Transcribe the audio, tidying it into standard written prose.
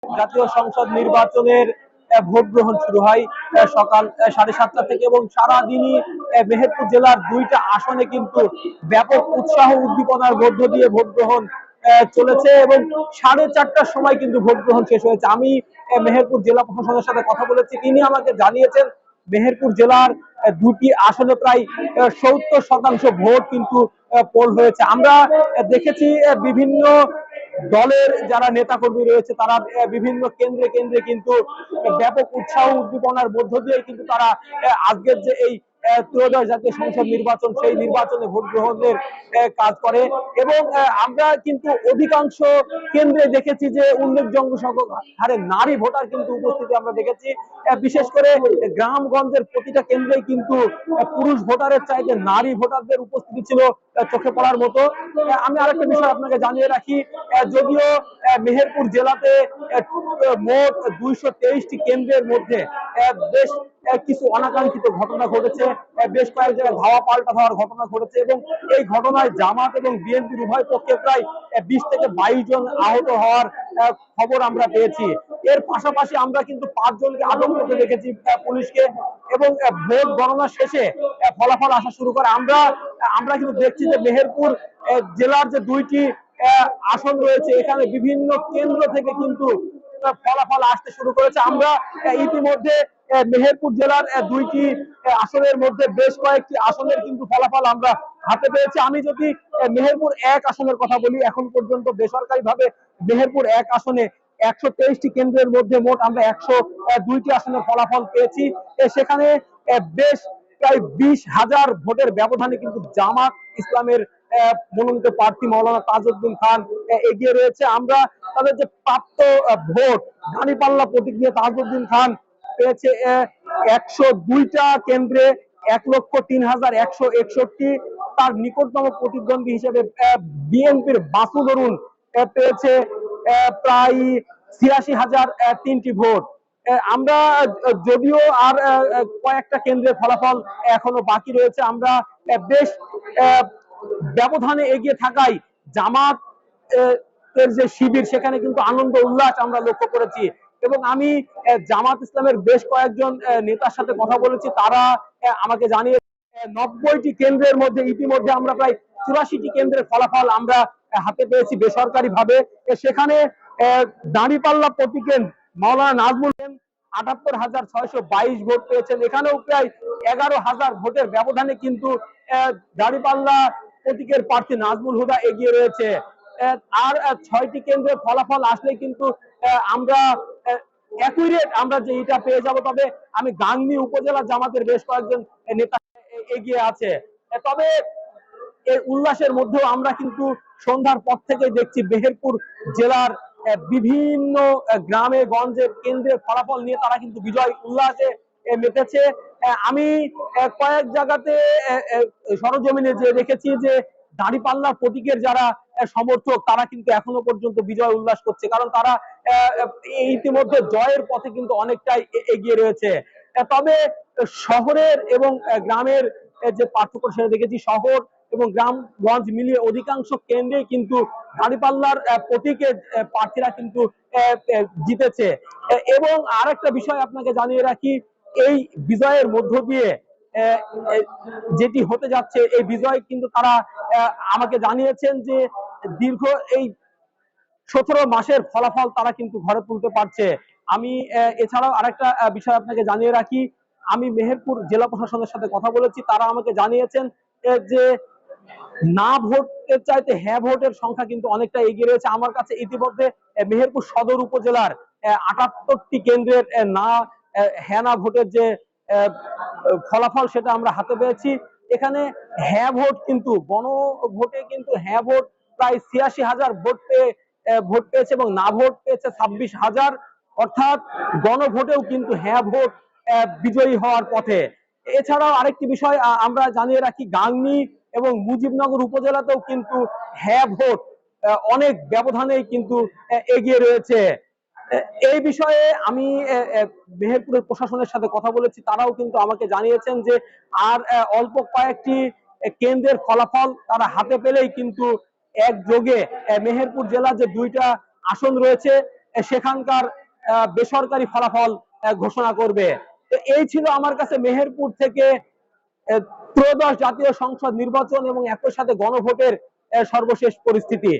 জাতীয় সংসদ নির্বাচনের ভোট গ্রহণ শুরু হয় সকাল 7:30 থেকে এবং সারাদিনই মেহেরপুর জেলার দুইটা আসনে কিন্তু ব্যাপক উৎসাহ উদ্দীপনার মধ্য দিয়ে ভোট গ্রহণ চলেছে এবং 4:30টার সময় কিন্তু ভোট গ্রহণ শেষ হয়েছে। আমি মেহেরপুর জেলা প্রশাসনের সাথে কথা বলেছি, তিনি আমাকে জানিয়েছেন মেহেরপুর জেলার দুটি আসনে প্রায় 70% ভোট কিন্তু পোল হয়েছে। আমরা দেখেছি বিভিন্ন দলের যারা নেতাকর্মী রয়েছে তারা বিভিন্ন কেন্দ্রে কেন্দ্রে কিন্তু ব্যাপক উৎসাহ উদ্দীপনার মধ্য দিয়ে কিন্তু তারা আজকের যে এই ত্রয়োদশ জাতীয় সংসদ নির্বাচন সেই নির্বাচনে ভোট গ্রহণের কাজ করে এবং আমরা কিন্তু অধিকাংশ কেন্দ্রে দেখেছি যে উল্লেখযোগ্য সংখ্যক হারে নারী ভোটার কিন্তু উপস্থিতি আমরা দেখেছি। বিশেষ করে গ্রামগঞ্জের প্রতিটা কেন্দ্রেই কিন্তু পুরুষ ভোটারের চাইতে নারী ভোটারদের উপস্থিতি ছিল চোখে পড়ার মতো। আমি আরেকটা বিষয় আপনাকে জানিয়ে রাখি, যদিও মেহেরপুর জেলাতে মোট 223টি কেন্দ্রের মধ্যে বেশ কিছু অনাকাঙ্ক্ষিত ঘটনা ঘটেছে, বেশ কয়েক জায়গায় ধাওয়া পাল্টা হওয়ার ঘটনা ঘটেছে এবং এই ঘটনায় জামাত এবং বিএনপির উভয় পক্ষে প্রায় 20 থেকে 22 জন আহত হওয়ার খবর আমরা পেয়েছি। এর পাশাপাশি আমরা কিন্তু 5 জনকে আটক করতে দেখেছি পুলিশকে এবং ভোট গণনা শেষে ফলাফল আসা শুরু করে। আমরা কিন্তু দেখছি যে মেহেরপুর জেলার যে দুইটি আসন রয়েছে এখানে বিভিন্ন কেন্দ্র থেকে কিন্তু ফলাফল আসতে শুরু করেছে। আমরা ইতিমধ্যে মেহেরপুর জেলার দুইটি আসনের মধ্যে বেশ কয়েকটি আসনের কিন্তু ফলাফল আমরা হাতে পেয়েছি। আমি যদি মেহেরপুর 1 আসনের কথা বলি, এখন পর্যন্ত বেসরকারি ভাবে মেহেরপুর 1 আসনে 123টি কেন্দ্রের মধ্যে মোট আমরা 102টি আসনের ফলাফল পেয়েছি। সেখানে বেশ প্রায় 20,000 ভোটের ব্যবধানে কিন্তু জামাত ইসলামের মনোনীত প্রার্থী মাওলানা তাজউদ্দিন খান এগিয়ে রয়েছে। আমরা তাদের যে প্রাপ্ত ভোট দাঁড়িপাল্লা প্রতীক নিয়ে তাজউদ্দিন খান পেয়েছে 102টা কেন্দ্রে 1,03,161। তার নিকটতম প্রতিদ্বন্দ্বী হিসেবে বিএনপির বাসুদ অরুণ পেয়েছে প্রায় 86,003টি ভোট। আমরা যদিও আর কয়েকটা কেন্দ্রের ফলাফল এখনো বাকি রয়েছে, আমরা বেশ ব্যবধানে এগিয়ে থাকায় জামাত এর যে শিবির সেখানে কিন্তু আনন্দ উল্লাস আমরা লক্ষ্য করেছি এবং আমি জামাত ইসলামের বেশ কয়েকজন নেতার সাথে কথা বলেছি, তারা আমাকে জানিয়ে 90টি কেন্দ্রের মধ্যে ইতিমধ্যে আমরা প্রায় 84টি কেন্দ্রের ফলাফল আমরা হাতে পেয়েছি বেসরকারি ভাবে। সেখানে দাঁড়িপাল্লা প্রতীকের মাওলানা নাজমুল 78,622 ভোট পেয়েছেন। এখানেও প্রায় 11,000 ভোটের ব্যবধানে কিন্তু দাঁড়িপাল্লা প্রতীকের প্রার্থী নাজমুল হুদা এগিয়ে রয়েছে। আর 6টি কেন্দ্রের ফলাফল আসলে কিন্তু আমরা অ্যাকুরেট আমরা যে এটা পেয়ে যাব। তবে আমি গাংনী উপজেলা জামাতের বেশ কয়েকজন নেতা এগিয়ে আছে। তবে এই উল্লাসের মধ্যেও আমরা কিন্তু সন্ধ্যার পর থেকে দেখছি মেহেরপুর জেলার বিভিন্ন গ্রামে গঞ্জে কেন্দ্রের ফলাফল নিয়ে তারা কিন্তু বিজয় উল্লাসে মেতেছে। আমি কয়েক জায়গাতে সরজমিনে যে দেখেছি যে দাঁড়িপাল্লা প্রতীকের যারা সমর্থক তারা কিন্তু এখনো পর্যন্ত বিজয় উল্লাস করছে, কারণ তারা ইতিমধ্যে জয়ের পথে কিন্তু অনেকটাই এগিয়ে রয়েছে। তবে শহরের এবং গ্রামের যে পার্থক্য সেটা দেখেছি, শহর এবং গ্রামগঞ্জ মিলিয়ে অধিকাংশ কেন্দ্রে কিন্তু দাঁড়িপাল্লার প্রতীকের প্রার্থীরা কিন্তু জিতেছে। এবং আরেকটা বিষয় আপনাকে জানিয়ে রাখি, এই বিজয়ের মধ্য দিয়ে যেটি হতে যাচ্ছে এই বিজয় কিন্তু তারা আমাকে জানিয়েছেন যে দীর্ঘ এই 17 মাসের ফলাফল তারা কিন্তু ঘরে তুলতে পারছে। আমি এছাড়াও আরেকটা বিষয় আপনাকে জানিয়ে রাখি, আমি মেহেরপুর জেলা প্রশাসনের সাথে কথা বলেছি, তারা আমাকে জানিয়েছেন যে না ভোটের চাইতে হ্যাঁ ভোটের সংখ্যা কিন্তু অনেকটা এগিয়ে রয়েছে। আমার কাছে ইতিমধ্যে মেহেরপুর সদর উপজেলার 78টি কেন্দ্রের না হ্যাঁ না ভোটের যে ফলাফল সেটা আমরা হাতে পেয়েছি। এখানে হ্যাঁ ভোট কিন্তু গণভোটে কিন্তু হ্যাঁ ভোট প্রায় 86,000 ভোট পেয়েছে এবং না ভোট পেয়েছে 26,000। অর্থাৎ গণভোটেও কিন্তু হ্যাঁ ভোট বিজয়ী হওয়ার পথে। এছাড়াও আরেকটি বিষয় আমরা জানিয়ে রাখি, গাংনী এবং মুজিবনগর উপজেলাতেও কিন্তু হ্যাঁ ভোট অনেক ব্যবধানে কিন্তু এগিয়ে রয়েছে। এই বিষয়ে আমি মেহেরপুরের প্রশাসনের সাথে কথা বলেছি, তারাও কিন্তু আমাকে জানিয়েছেন যে আর অল্প কয়েকটি কেন্দ্রের ফলাফল তারা হাতে পেলেই কিন্তু একযোগে মেহেরপুর জেলার যে দুইটা আসন রয়েছে সেখানকার বেসরকারি ফলাফল ঘোষণা করবে। তো এই ছিল আমার কাছে মেহেরপুর থেকে ত্রয়োদশ জাতীয় সংসদ নির্বাচন এবং একই সাথে গণভোটের সর্বশেষ পরিস্থিতি।